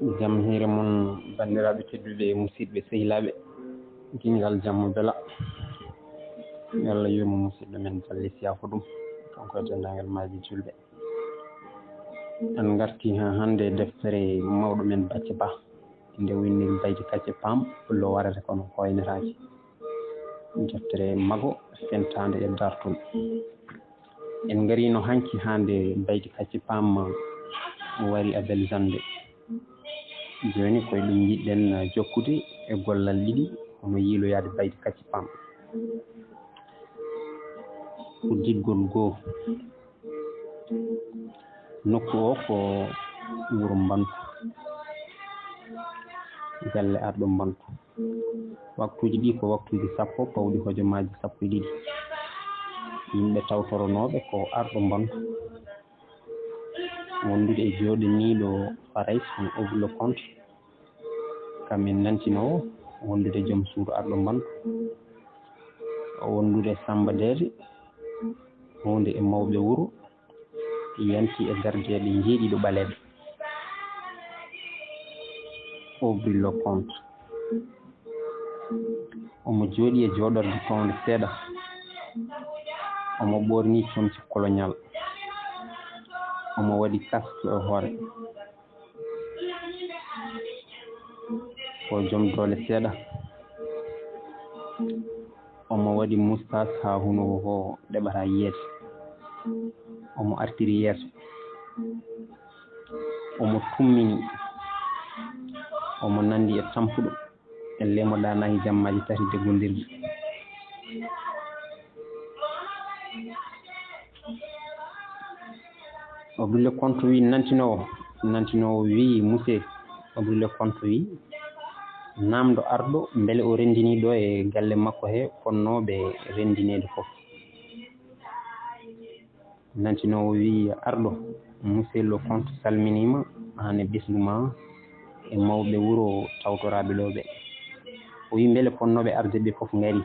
jam hiire mon bandiraɓe tedduɓe e musidɓe sehilaɓe Dingiral Jamma Belaa Allah yurmo musidɗo men Jalle siyafo ɗum kanko e dendagal maaji julɓe. En garti ha hande deftere mawɗo men Bacca Bah nde winniri Baydi Kacce PAAM pullo warata kono hoynetaake. Deftere mago fentande e dartol. En garino hanki hande Baydi Kacce PAAM wari a beljande. Joni koye ɗum jiɗɗen jokkude e gollal ɗiɗi hono yiiloyade Baydi Kacce PAAM. Udditgol goo nokku o ko wuro Mbantu, galle arɗo Mbantu. Waktuji ɗi ko waktuji 10 pawɗi hojomaji 12. Yimɓe tawtoranoɓe ko arɗo Mbantu wondude e joɗaniɗo Farais on ouvre le compte kamen nantinowo wondude joom suudu arɗo Mbantu wondude Samba Dede wonde e mawɓe wuro yanti e gardeɗe jeeɗiɗo ɓaleɓe ouvre le compte. Omo jooɗi e jooɗorde townde seeɗa, omo ɓorni comci colonial, omo waɗi casque e hoore, ko joom doole seeɗa, omo waɗi moustache ha hunuko ko ɗeɓata yiyeede, omo artiri yeeso, omo tummini, omo nandi e tampuɗo e lemoɗa nayi jammaji 3 deggodirɗi. O brille compte wi nantinowo wi monsieur o brille compte wi namdo arɗo beele o rendini ɗo e galle makko he fonnoɓe rendinede fof. Nantinowo wi arɗo monsieur le compte salminima an e ɓesguma e mawɓe wuro tawtoraɓe ɗo ɓe. O wi beele fonnoɓe arde ɓe fof ngari.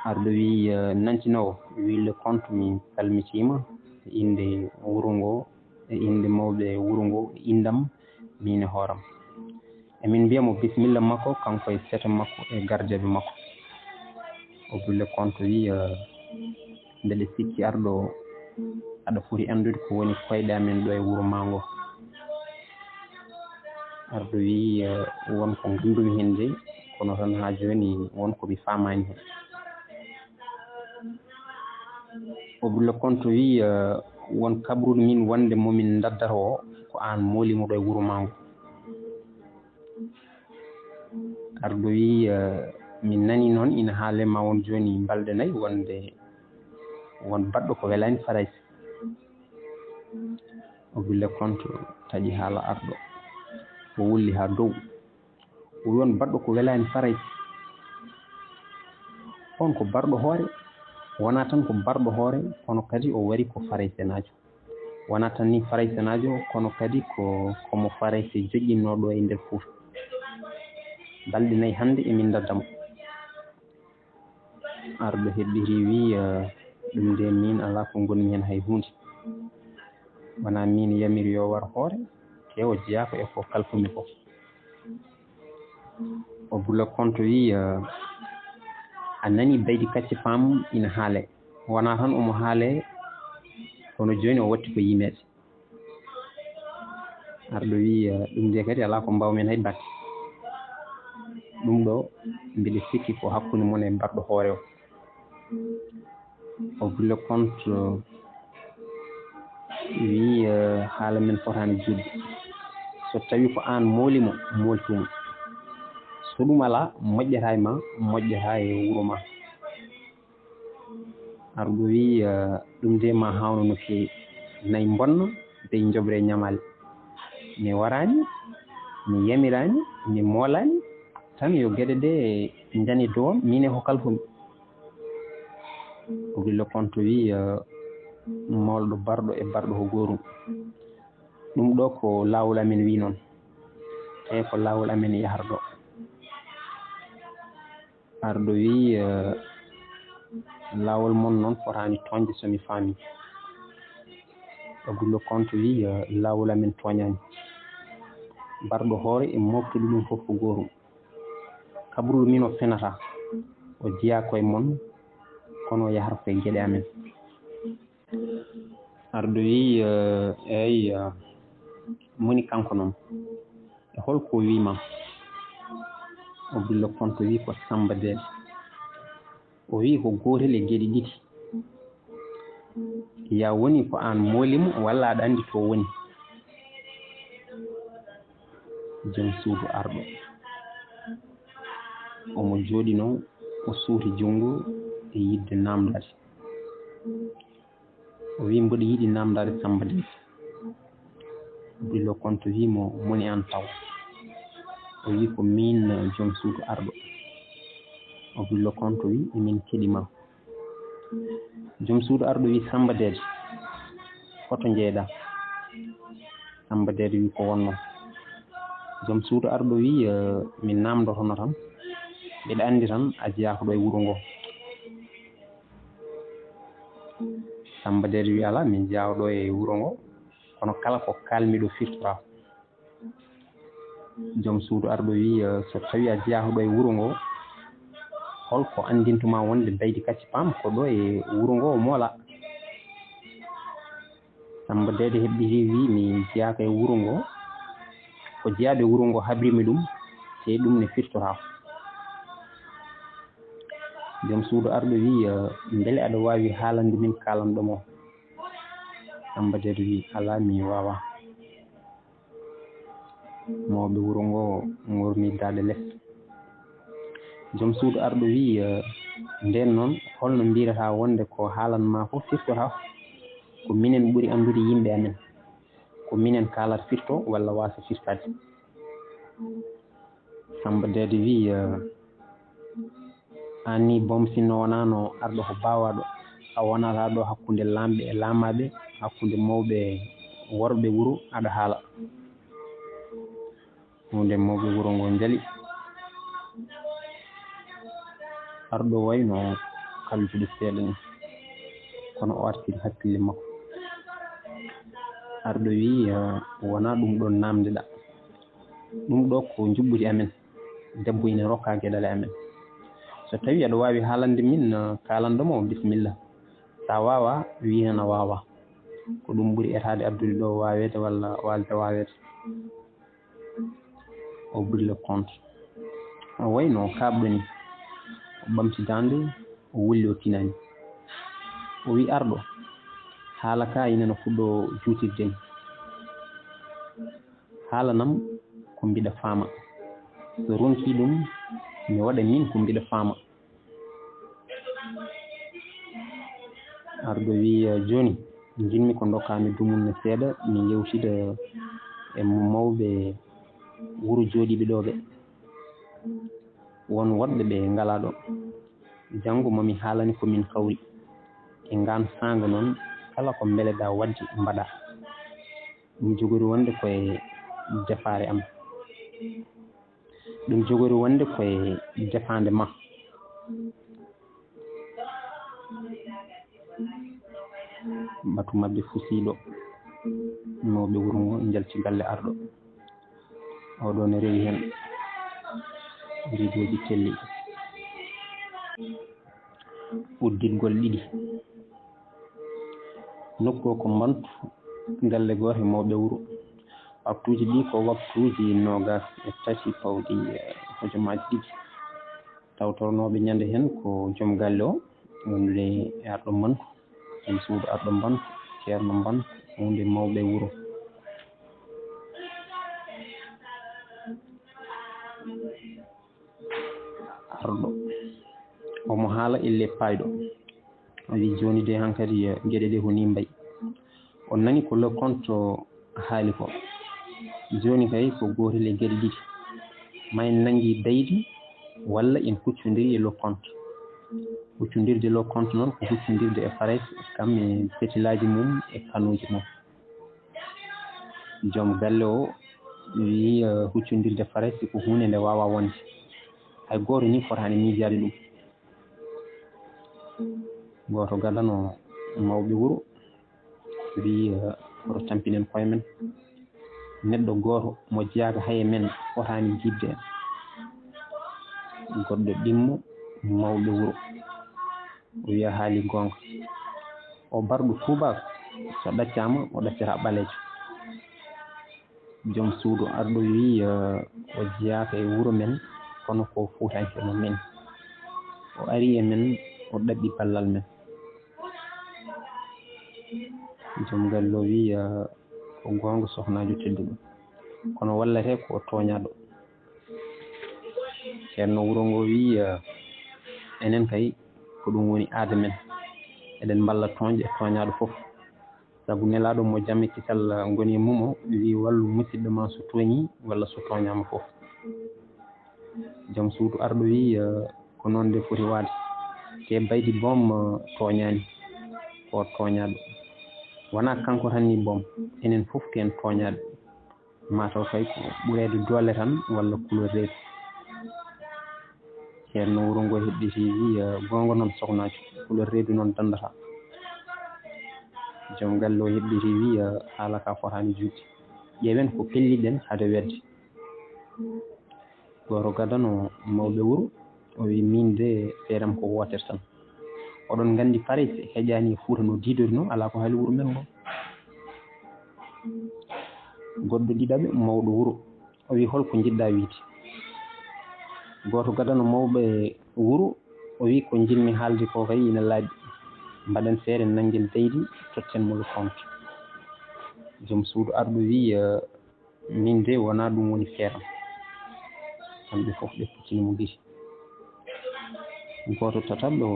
Arɗo wi nantinowo wi le compte mi salmitima e inde wuro ngo e inde mawɓe wuro ngo e indam min e hooram. Emin mbiyamo bisimilla makko kanko e sete makko e gardeɓe makko. O wi le compte wi mbeɗe sikki arɗo aɗa foti andude ko woni koyɗe amen ɗo e wuro ma ngo. Arɗo wi wonko gandumi hen de kono tan ha joni wonko mi famani hen. O wi le compte wi won kabruɗo min wonde momin daddata o ko an molimo ɗo e wuro ma ngo. Arɗo wi min nani noon ina haale ma won joni balɗe 4 wonde won baɗɗo ko welani Farais. O wi le compte taƴi haala arɗo o wulli ha dow o wi won baɗɗo ko welani Farais. On ko barɗo hoore, wona tan ko barɗo hoore kono kadi o wari ko Faraisenajo. Wona tan ni Faraisenajo kono kadi komo Farais joƴƴinnoɗo e nder Fouta. Balɗe 4 hande emin daddamo. Arɗo heɓɓiri wi ɗum nde min ala ko gonmi hen hay hunde. Wona min yamiri yo war hoore tewo jeeya ko e ko kalfumi ko. O wi le compte wi a nani Baydi Kacce PAAM ina haale. Wona tan omo haale kono joni o watti ko yimeede. Arɗo wi ɗum de kadi ala ko mbawmen hay batte. Ɗum ɗo mbiɗa sikki ko hakkude mon e barɗo hoore o. O wi le compte wi haala men fotani judde. So tawi ko an molimo moltumo. So ɗum ala moƴƴata e ma moƴƴata e wuro ma. Arɗo wi ɗum de ma hawno no fewi. Nayi bonna dey jobre ñamale. Mi warani mi yamirani mi molani tan yo gueɗe ɗe jani dow min e ko kalfumi. O wi le compte wi mawɗo barɗo e barɗo ko gotum. Ɗum ɗo ko lawol amen wi noon e ko lawol amen yahata ɗo. Arɗo wi lawol mon noon fotani toñde somi faami. O wi le compte wi lawol amen toñani. barɗo hoore e moftude ɗum fof ko gootum. Kaɓruɗo min o fenata o jiya koye mon kono o yahata koye geɗe amen. Arɗo wi eyi moni kanko noon e holko wiima o billa konto wi ko Samba Dédé. O wi ko gotel e geɗe ɗiɗi, ya woni ko an molimo walla aɗa andi to woni. Joom suudu arɗo omo jooɗi noon o suuti junngo e yidde namdade. O wi mboɗo yiɗi namdade Samba Dédé. Billo konto wimo moni an taw. O wi ko min joom suudu arɗo. O billo konto wi emin keɗima. Joom suudu arɗo wi Samba Dédé koto jeeɗa. Samba Dédé wi ko wonno. Joom suudu arɗo wi min namdotono tan, mbiɗa andi tan a jeeya ko ɗo e wuro ngo. Samba Dédé wi ala min jeeya ɗo e wuro ngo, kono kala ko kalmi ɗo firtora. Joom suudu arɗo wi so tawi a jeeya ɗo e wuro ngo, holko andintuma wonde Baydi Kacce PAAM ko ɗo e wuro ngo o moola. Samba Dédé heɓɓiti wi mi jeyaka e wuro ngo, ko jeyaɓe wuro ngo habrimi ɗum te ɗum ne firtora. Joom suudu arɗo wi beele aɗa wawi haalande min kalanɗomo. Samba Dédé wi ala mi wawa. Mawɓe wuro ngo ngorniddade less. Joom suudu arɗo wi nden noon holno mbirata wonde ko haalanma fof firtora, ko minen ɓuri andude yimɓe amen, ko minen kalata firto walla wasa firtade. Samba Dédé wi anni boom sinno wonano arɗo ko bawaɗo, a wonata ɗo hakkude lamɓe e lamaɓe, hakkude mawɓe worɓe wuro aɗa haala. Hunde mawɓe wuro ngo jaali. Arɗo wayno kaljude seeɗa ni, kono o artiri hakkille makko. Arɗo wi wona ɗum ɗon namdeɗa, ɗum ɗo ko jubbude amen, debbo ina rokka gueɗale amen. So tawi aɗa wawi haalande min kalanɗomo bisimilla, sa wawa wi hen a wawa, ko ɗum ɓuuri etade addude ɗo wawede walla walde wawede. O billa compte o wayno kaɓɗo ni, o ɓamti dande o wulli o tinani. O wi arɗo haala ka ina no fuɗɗo juutirde ni. Haalanam ko mbiɗa faama, so ronki ɗum mi waɗa min ko mbiɗa faama. Arɗo wi joni jinmi ko dokkami dumunne seeɗa mi yewtida e mawɓe wuro jooɗiɓe ɗo ɓe, won woɗɓe ɓe ngala ɗo. Janngo mami haalani komin kawri e ngan sanga noon kala ko mbeleɗa wadde mbaɗa. Ɗum jogori wonde koye defare am, ɗum jogori wonde koye defande ma. Batu mabɓe fusiɗo, mawɓe wuro ngo jalti galle arɗo. Oɗo ne rewi hen ridoji telli, udditgol ɗiɗi. Nokku ko mbantu galle goto mawɓe wuro. Waktuji ɗi ko waktuji 23 pawɗi hojomaji ɗiɗi. Tawtornoɓe ñande hen ko joom galle o wondude e arɗo mbantu, joom suudu arɗo mbantu, ceerno mbantu, hunde mawɓe wuro. Arɗo omo haala ille payɗo, o wi joni de hankkadi gueɗe ɗe ko ni mbayi. On nani ko le compte haali ko joni kay ko gotel e gueɗe ɗiɗi, ma en nangi Baydi walla en huccodiri e le compte. Huccodirde le compte noon ko huccodirde e fares kam e fetilaji mum e kanuji mum. Joom galle o wi huccodirde fares ko hunde nde wawa wonde, hay goto ni fotani miijade ɗum. Goto gadano mawɓe wuro wi oto tampinen koye men, neɗɗo gooto mo jeyaaka haye men fotaani jidde goɗɗo ɗimmo mawɓe wuro o wiya haali goonga o barɗo tuubaako so ɗaccaama o ɗaccata ɓaleejo joom suudu arɗo wii o jeyaaka e wuro men kono ko fuutanke no men o arii e men o ɗaɓɓi ballal men joom gallo wii ko goonga sohnaajo tedduɗo kono wallete ko tooñaaɗo ceerno wuro ngo wii enen kay ko ɗum woni aada men eɗen mballa toonƴe e tooñaaɗo fof sabu nelaaɗo mo jamme kisal ngoni e mum o wii wallu musidɗo ma so tooñii walla so tooñaama fof joom suudu arɗo wii ko noon nde foti waade te Baydi boom tooñaani ko tooñaaɗo wonaa kanko tan ni boom enen fof ken tooñaaɗo mataw kay ko ɓureede doole tan walla couleur reedu ceerno wuro ngo heɓɗiti wii goonga noon sohlaajo couleur reedu noon danndata joom galle o heɓɗiti wii haala ka fotaani juutde ƴeewen ko pelliɗen hade wedde gooto gadano mawɓe wuro o wii min de feeram ko wootere tan oɗon nganndi pare si heƴaani e Fuuta no diidori no alaa ko haali wuro men ngo goɗɗo ɗiɗaɓe mawɗo wuro o wii holko jiɗɗaa wiide gooto gadano mawɓe wuro o wii ko jinmi haalde ko kay ina laaɓi mbaɗen feere nanngel Baydi totten mo le compte joom suudu arɗo wii min de wonaa ɗum woni feeram kamɓe fof ɓe puccini mo giti gooto tataɓɗo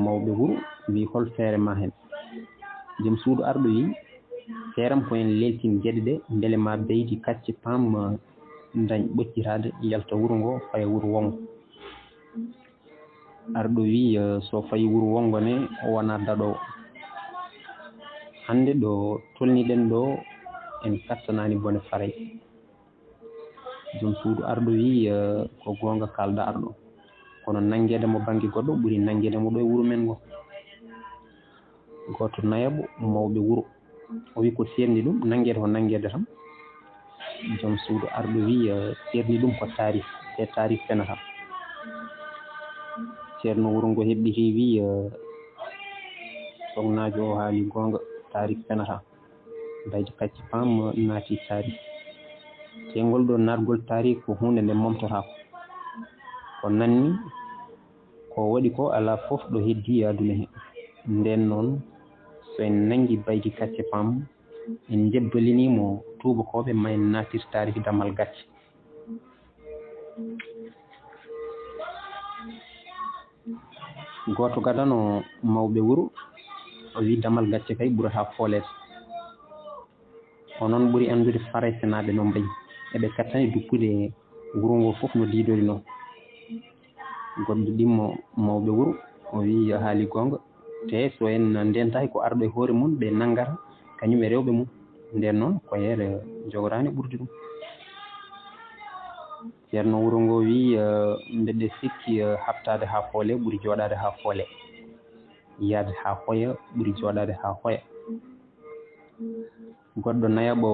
mawɓe wuro wii hol feere ma heen joom suudu arɗo wii feeram ko en leltin geɗe ɗe mbele ma Baydi Kacce PAAM dañ ɓoccitaade yalta wuro ngo faya wuro wongo arɗo wii so fayi wuro wongo ne o wonaa daɗowo hannde ɗo tolniɗen ɗo en kattanaani bone faray joom suudu arɗo wii ko goonga kaalda arɗo kono nanngeede mo baŋnge goɗɗo ɓuri nanngeede mo ɗo e wuro men ngo gooto nayaɓo mawɓe wuro o wii ko seerndi ɗum nanngeede ko nanngeede tan joom suudu arɗo wii seerndi ɗum ko taarif te taarif fenata ceerno wuro ngo heɓɗiti wii sognaajo o haali goonga taarif fenata Baydi Kacce PAAM naati taarif te ngol ɗo naatgol taarif ko huunde nde momtotaako ko nanni ko waɗi ko alaa fof ɗo heddii aduna hee nden noon so en nanngii Baydi Kacce PAAM en jebbaliniimo tuubakooɓe ma en naatir taarif damal gacce gooto gadano mawɓe wuro o wii damal gacce kay ɓurataa fooleede o noon ɓuri anndude faraysenaaɓe no mbayi eɓe kattani duppude wuro ngo fof no diidori noon goɗɗo ɗimmo mawɓe wuro o wii haali goonga te so en ndentaaki ko arɗo e hoore mum ɓe nanngata kañum e rewɓe mum nden noon ko yeere jogoraani ɓurde ɗum ceerno wuro ngo wii mbeɗe sikki haɓtaade haa foole ɓuri jooɗaade haa foole yahde haa hoya ɓuri jooɗaade haa hoya goɗɗo nayaɓo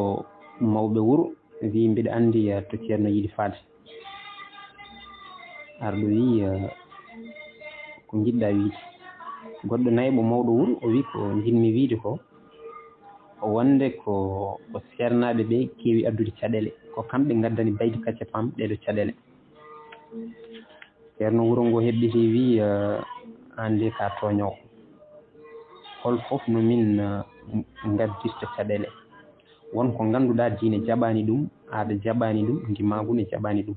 mawɓe wuro wii mbiɗa anndi to ceerno yiɗi faade arɗo wii ko jiɗɗaa wiide goɗɗo nayaɓo mawɗo wuro o wii ko jinmi wiide ko wonde ko seernaaɓe ɓe keewi addude caɗeele ko kamɓe ngaddani Baydi Kacce PAAM ɗeɗo caɗeele ceerno wuro ngo heɓɗiti wii aan de ka tooñowo hol fof no min ngaddirta caɗeele wonko ngannduɗaa diine jaɓaani ɗum aada jaɓaani ɗum ndimaagu ne jaɓaani ɗum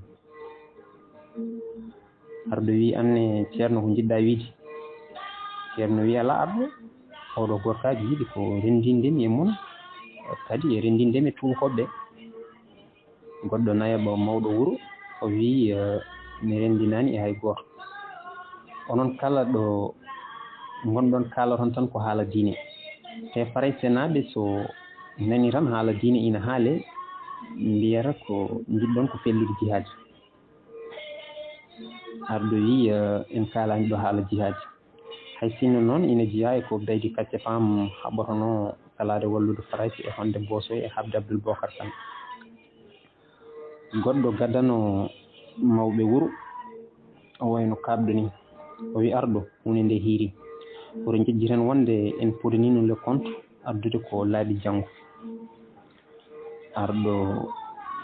arɗo wii anne ceerno ko jiɗɗaa wiide ceerno wii alaa arɗo oɗo gorkaaji yiɗi ko renndindemi e mon kadi e renndindemi e tuubakoɓe goɗɗo nayaɓo mawɗo wuro o wii mi renndinaani e hay gooto onon kala ɗo ngonɗon kaaloton tan ko haala diine te faraysenaaɓe so nani tan haala diine ina haale mbiyata ko jiɗɗon ko fellude jihaadi arɗo wii en kaalaani ɗo haala jihaadi hay sinno noon ina jeyaa e ko Baydi Kacce PAAM haɓotono salaade wallude farayse e honde Bosoye e habde Abdoul Bocar Kane goɗɗo gaddano mawɓe wuro o wayno kaɓɗo ni o wi arɗo hunde nde hiiri oto jejji tan wonde en podinino le compte addude ko laaɓi janngo arɗo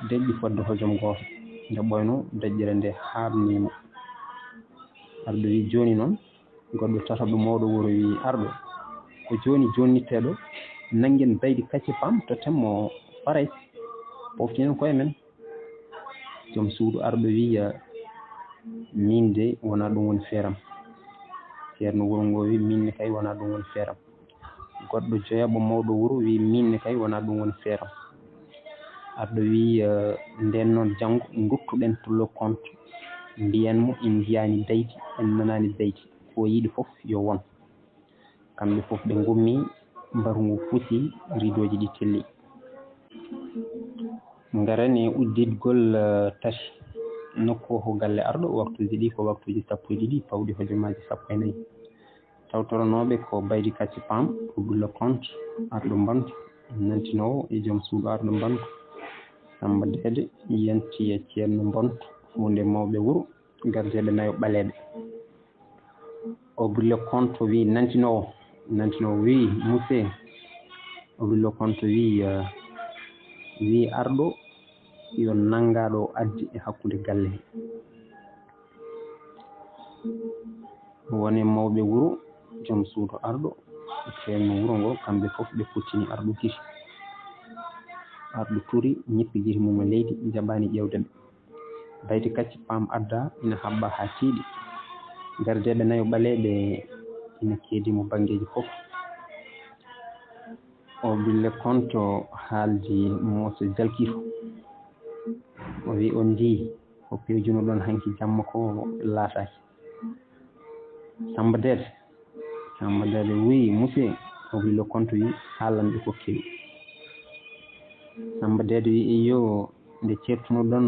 deƴƴi fodde hojom gooto nde ɓoyno deƴƴere nde haabnimo arɗo wi joni noon goɗɗo tataɓo mawɗo wuro wi arɗo ko joni jonnitteɗo nanggen baydi kacce PAAM to temmo faray poftinen koye men joom suudu arɗo wiya min de wona ɗum woni feeram ceerno wuro ngo wi minne kay wona ɗum woni feeram goɗɗo joyaɓo mawɗo wuro wi minne kay wona ɗum woni feeram arɗo wi nden noon janngo duttuɗen to le compte mbiyanmo en jiyani Baydi en nanani Baydi ko yiɗi fof yo won kamɓe fof ɓe gummi mbaru ngu fusi ridoji ɗi telli ngaren e udditgol tati nokku ko galle arɗo waktuji ɗi ko waktuji 12 pawɗi hojomaji 14 tawtoranoɓe ko Baydi Kacce PAAM le compte arɗo mbantu nantinowo e joom suudu arɗo mbantu Samba Dede yenti e ceerno mbantu hunde mawɓe wuro gardeɓe nayo ɓaleɓe o le compte wi nantinowo wi monsieur o le compte wi arɗo yo nangaɗo addi e hakkude galle he woni mawɓe wuro joom suudu arɗo ceerno wuro ngo kamɓe fof ɓe puccini arɗo giri arɗo turi ñippi giri mum e leydi jaɓani ƴewde ɓe Baydi Kacce PAAM adda ina habba ha tiiɗi gardeɓe nayo ɓaleɓe ina keedimo banggueji fof o bille compte haaldi moso jalkifo o wi on ndi ko pewjuno ɗon hanki jamma ko laataki Samba Dede wi monsieur o bille compte wi haalanɓe ko kewi Samba Dede wi iyo nde certuno ɗon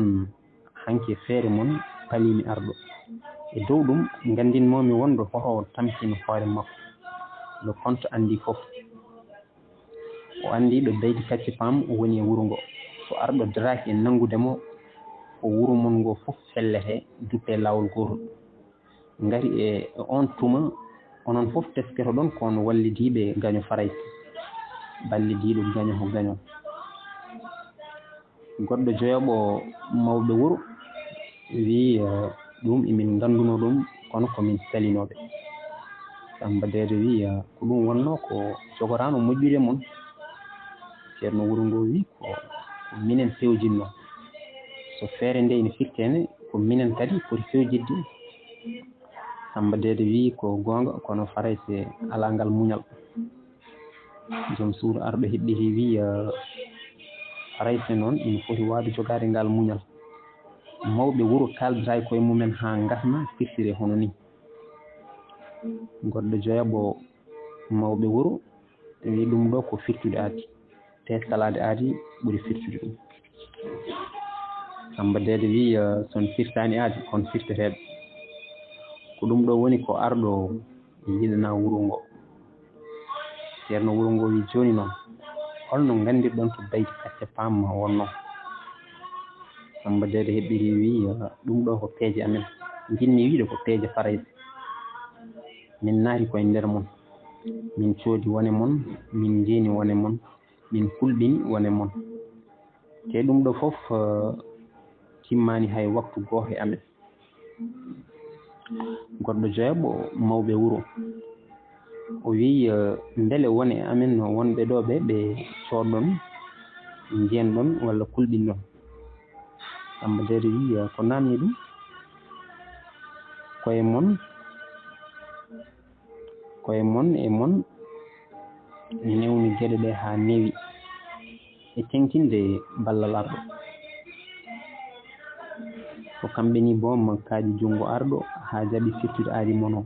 hanki feere mon palimi arɗo e dow ɗum gandinmomi wonde hoto tampini hoore makko le compte andi fof o andi ɗo Baydi Kacce PAAM woni e wuro ngo so arɗo daraki e nangudemo ko wuro mon ngo fof fellete duppe lawol gotol ngari e on tuma onon fof teskete ɗon kono wallidiɓe gaño faray ballidiɗo gaño ho gaño goɗɗo joyaɓo mawɓe wuro wi ɗum emin ganduno ɗum kono komin salinoɓe Samba Dede wi ko ɗum wonno ko jogorano moƴƴude mon ceerno wuro ngo wi ko minen fewjinno so feere nde ene firtene ko minen kadi poti fewjidde Samba Dede wi ko gonga kono faray se ala ngal muñal joom suudu arɗo heɓɓiti wi faray se noon ina foti wawde jogade ngal muñal mawɓe wuro kaldata koye mumen ha gasna firtire hono ni goɗɗo joyaɓo mawɓe wuro wi ɗum ɗo ko firtude aadi te salade aadi ɓuri firtude ɗum Samba Dede wi son firtani aadi kono firteteɓe ko ɗum ɗo woni ko arɗo yiɗana wuro ngo ceerno wuro ngo wi joni noon holno gandirɗon to Baydi Kacce PAAM wonno Samba Dede heɓɓiri wi ɗum ɗo ko peeje amen jinmi wiide ko peeje farayse min naati koye nder mon min coodi wone mon min jeeni wone mon min kulɓini wone mon te ɗum ɗo fof timmani hay waktu goto e amen goɗɗo joyaɓo mawɓe wuro o wi beele wone e amen wonɓe ɗo ɓe coodɗon jeenɗon walla kulɓinɗon Samba Dede wi ko namni ɗum koye mon e mon newni geɗe ɗe ha newi e tengtinde ballal arɗo ko kamɓe ni boom kaaji junngo arɗo ha jaɓi firtude aadi mon o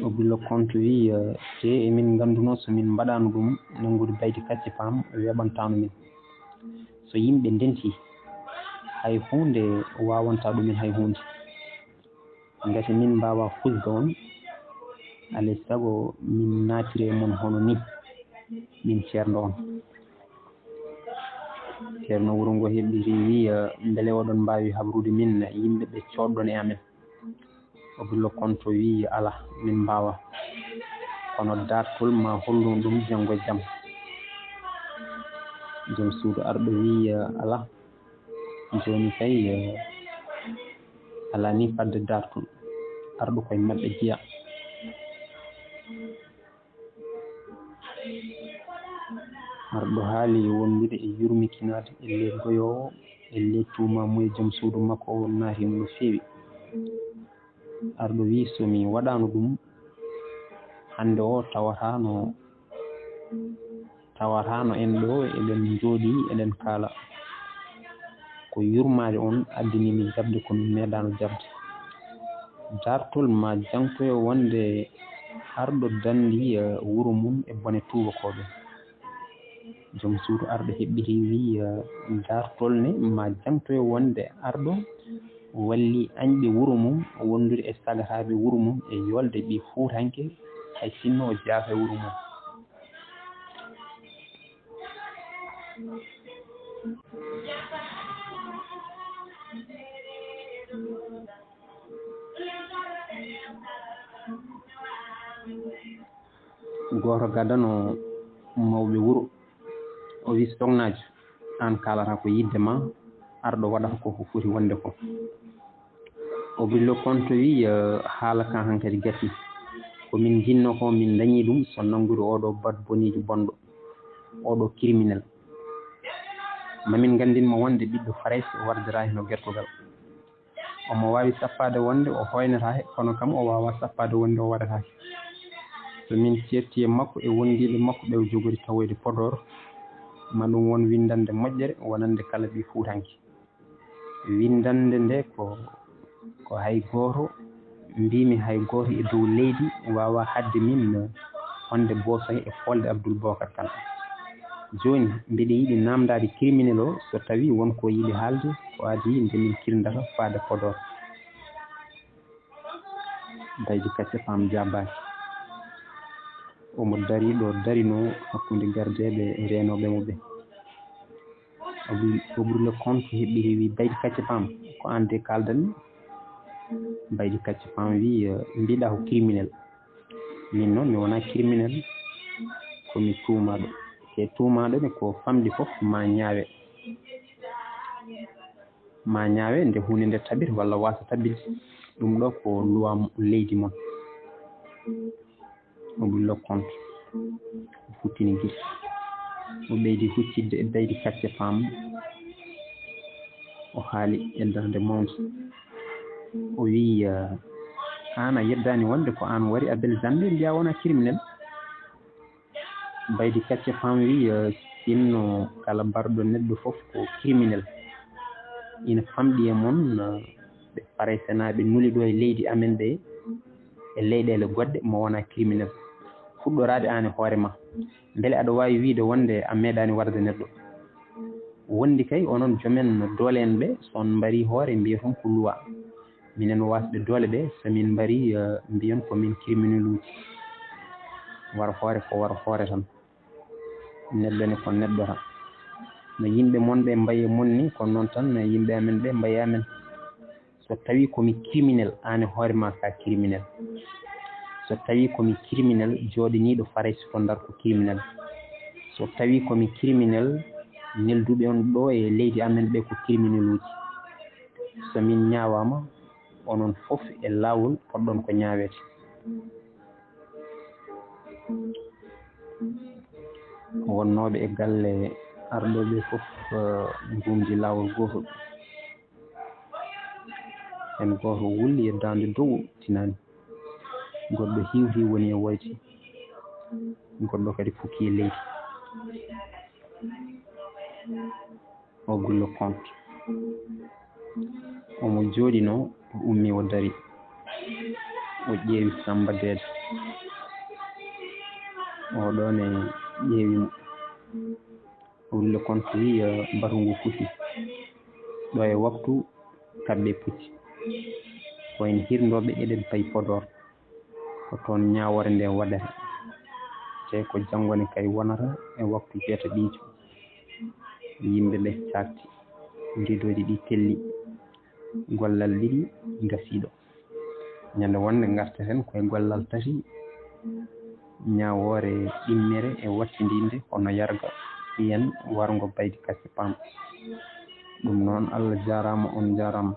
o bille compte wi te emin ganduno so min mbaɗano ɗum nanngude Baydi Kacce PAAM weɓantano min so yimɓe ndenti hay hunde wawanta ɗumen hay hunde ngati min mbawa fusde on alay saago min naatire mon hono ni min ceerno on ceerno wuro ngo heɓɓiri wi beele oɗon mbawi habrude min yimɓe ɓe coɗɗon e amen. o billo konto wi ala min mbawa, kono dartol ma hollum ɗum janggo e jaam. joom suudu arɗo wi ala joni kay ala ni fadde dartol, arɗo koye maɓɓe jeeya. arɗo haali wondude e yurmikinade e ley goyowo e ley tumamu e joom suudu makko o naatino no feewi. arɗo wi somi waɗano ɗum hande o tawatano en ɗo eɗen jooɗi eɗen kaala, ko yurmade on addinimi jabde komi meeɗano jabde. dartol ma jangtoyo wonde arɗo dandi wuro mum e bone tubakoɓe. joom suudu arɗo heɓɓiri wi dartol ne ma jangtoyo wonde arɗo walli añɓe wuro mum wondude e sagataɓe wuro mum e yolde ɓi fuutanke hay sinno o jaafa e wuro mum. goto gadano mawɓe wuro o wi sognajo an kalata ko yidde ma, arɗo waɗata ko foti wonde ko. o billo konto wi haala kan hankadi gati, komin jinno ko min dañi ɗum so nanngude oɗo bad bonijo bonɗo, oɗo criminel. mamin gandinmo wonde ɓiɗɗo Farayse wardira no gertogal. omo wawi sappade wonde o hoynata kono kam o wawa sappade wonde o waɗatake. so min certi e makko e wondiɓe makko ɓe jogori tawoyde Podor, ma ɗum won windande moƴƴere wonande kala ɓi fuutanke. windande nde ko hay goto mbimi hay goto e dow leydi wawa hadde min honde bosoy e folde Abdoul Bocar Kane. joni mbiɗa yiiɗi namdade criminel o, so tawi wonko yiiɗi haalde ko adi ndemin kirndata faade Podor. Baydi Kacce PAAM jabaki. omo dari ɗo darino hakkude gardeɓe e renoɓe mo ɓe. o ɓurle compte heɓɓiri wi Baydi Kacce PAAM ko an de kaldanmi. Baydi Kacce PAAM wi mbiɗa ko criminel. min noon mi wona criminel, komi tuumaɗo. te tuumaɗo ne ko famɗi fof ma ñaawe nde hunde nde tabita walla wasa tabide. ɗum ɗo ko loi leydi mon. o ɓillo compte o futtini gil. o ɓeydi huccidde e Baydi Kacce PAAM. o haali e darde mawde. o wi an a yeddani wonde ko an wari a beljande mbiya wona criminel. Baydi Kacce PAAM wi sinno kala mbarɗo neɗɗo fof ko criminel. ina famɗi e mon ɓe Farayse naɓe nuli ɗo e leydi amen ɗe e leyɗele goɗɗe mo wona criminel. fuɗɗorade an e hoore ma, beele aɗa wawi wiide wonde a meeɗani warde neɗɗo. wondi kay onon joomen doole en ɓe son mbari hoore mbiya ton ko loi. minen wasɓe doole ɓe somin mbari mbiyon komin criminel uji. wara hoore ko wara hoore tan, neɗɗo ne ko neɗɗo tan. no yimɓe mon ɓe mbaye mon ni ko noon tan yimɓe amen ɓe mbaye amen. so tawi komi criminel an e hoore ma ka criminel. so tawi komi criminel jooɗiniɗo Farayse to ndar ko criminel. so tawi komi criminel nelduɓe on ɗo e leydi amen ɓe ko criminel uji. somin ñaawama onon fof e laawol poɗɗon ko ñaawete. wonnooɓe e galle arɗoɓe fof ngumdi laawol gootol. en gooto wulli e daande dow tinani. goɗɗo hiwhi woni e woyti. goɗɗo kadi fukki e leydi. o gullo compte. omo jooɗino o ummi o dari. o ƴeewi Samba Deede. oɗon e ƴeewimo. o gullo compte wi batu ngu futi ɗo e waktu kabɓe pucci. koyen hirdoɓe eɗen payi Podor. ko toon Ñaawoore nde waɗata. te ko janngone kay wonata e waktu jeetaɗijo. yimɓe ɓe carti ndidoji ɗi telli gollal ɗiɗi gasiɗo ñande wonde garteten koye gollal tati Ñaawoore ɗimmere e wattidinde hono yarga yen wargo Baydi Kacce PAAM. ɗum noon Allah jarama on jarama.